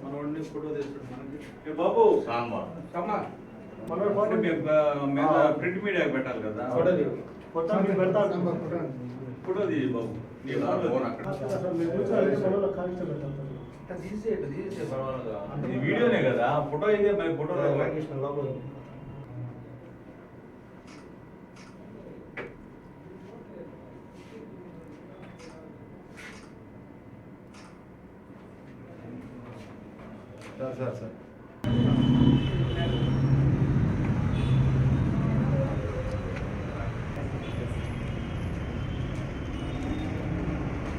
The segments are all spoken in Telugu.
మనోడిని ఫోటో తీస్తాడు మనకి బాబు ప్రింట్ మీడియాకి పెట్టాలి కదా ఫోటో తీ బాబు వీడియోనే కదా ఫోటో అయితే మరి ఫోటో సార్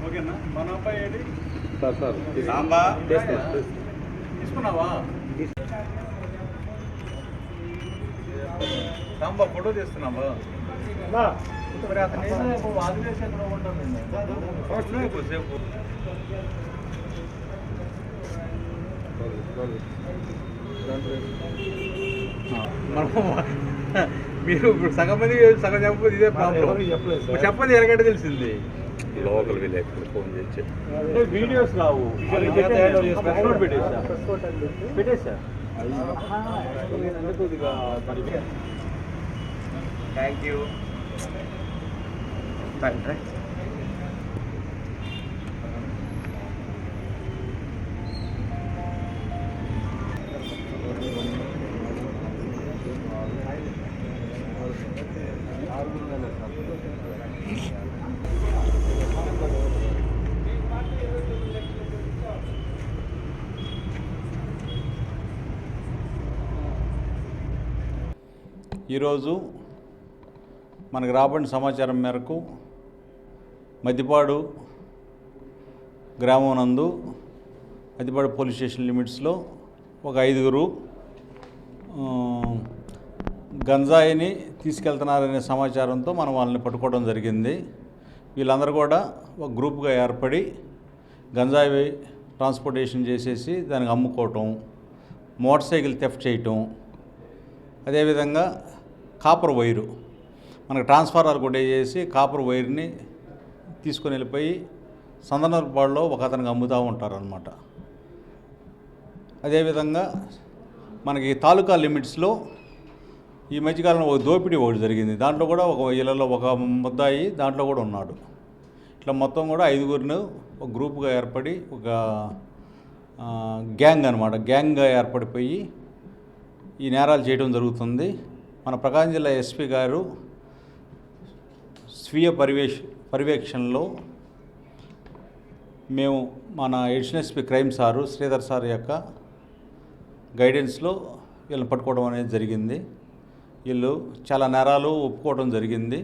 ఓకేనా మన అబ్బాయి ఏంటి సార్ సాంబా తీసుకున్నావా సాంబా ఫోటో తీస్తున్నావా మరి అతను ఆదివేసి ఎక్కడ ఉంటాను కొద్దిసేపు మీరు ఇప్పుడు సగం మంది సగం చెప్పదు ఇదే ప్రాబ్లం చెప్పదు ఎలాగంటే తెలిసింది లోకల్ విలేకరులు ఫోన్ చేసి వీడియోస్ రావు పెట్టేసా థ్యాంక్ యూ ఈరోజు మనకు రాబడిన సమాచారం మేరకు మద్దిపాడు గ్రామం నందు మద్దిపాడు పోలీస్ స్టేషన్ లిమిట్స్లో ఒక 5గురు గంజాయిని తీసుకెళ్తున్నారనే సమాచారంతో మనం వాళ్ళని పట్టుకోవడం జరిగింది. వీళ్ళందరూ కూడా ఒక గ్రూప్గా ఏర్పడి గంజాయి ట్రాన్స్పోర్టేషన్ చేసేసి దానికి అమ్ముకోవటం, మోటార్ సైకిల్ థెఫ్ట్ చేయటం, అదేవిధంగా కాపర్ వైరు మనకు ట్రాన్స్ఫార్మర్ కూడా చేసి కాపర్ వైర్ని తీసుకొని వెళ్ళిపోయి సందనపాడులో ఒక అతనికి అమ్ముతూ ఉంటారనమాట. అదేవిధంగా మనకి తాలూకా లిమిట్స్లో ఈ మధ్యకాలంలో ఒక దోపిడీ ఒకటి జరిగింది. దాంట్లో కూడా ఒక ఇళ్లలో ఒక ముద్దాయి దాంట్లో కూడా ఉన్నాడు. ఇట్లా మొత్తం కూడా 5గురిని ఒక గ్రూప్గా ఏర్పడి ఒక గ్యాంగ్ అనమాట, గ్యాంగ్గా ఏర్పడిపోయి ఈ నేరాలు చేయడం జరుగుతుంది. మన ప్రకాశం జిల్లా ఎస్పీ గారు స్వీయ పర్యవేక్షణలో మేము మన additional SP crime sir Sridhar sir యొక్క గైడెన్స్లో వీళ్ళని పట్టుకోవడం అనేది జరిగింది. వీళ్ళు చాలా నేరాలు ఒప్పుకోవడం జరిగింది.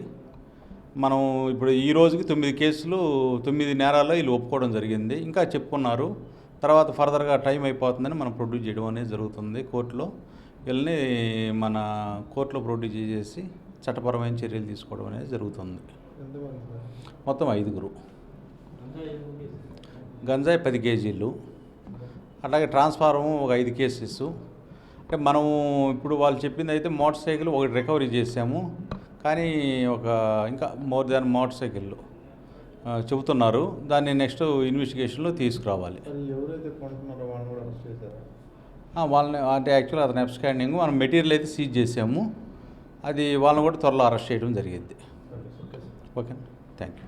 మనం ఇప్పుడు ఈ రోజుకి 9 కేసులు 9 నేరాల్లో వీళ్ళు ఒప్పుకోవడం జరిగింది. ఇంకా చెప్పుకున్నారు, తర్వాత ఫర్దర్గా టైం అయిపోతుందని మనం ప్రొడ్యూస్ చేయడం అనేది జరుగుతుంది కోర్టులో. వీళ్ళని మన కోర్టులో ప్రొడ్యూస్ చేసి చట్టపరమైన చర్యలు తీసుకోవడం అనేది జరుగుతుంది. మొత్తం 5గురు. గంజాయి 10 కేజీలు, అట్లాగే ట్రాన్స్ఫార్మర్ ఒక 5 కేసెస్. అంటే మనం ఇప్పుడు వాళ్ళు చెప్పింది అయితే మోటార్ సైకిల్ ఒకటి రికవరీ చేసాము, కానీ ఒక ఇంకా మోర్ దాన్ మోటార్ సైకిల్ చెబుతున్నారు. దాన్ని నెక్స్ట్ ఇన్వెస్టిగేషన్లో తీసుకురావాలి. వాళ్ళని అంటే యాక్చువల్గా అతను అబ్స్కాండింగ్ మనం మెటీరియల్ అయితే సీజ్ చేసాము. అది వాళ్ళని కూడా త్వరలో అరెస్ట్ చేయడం జరిగింది. Okay, thank you.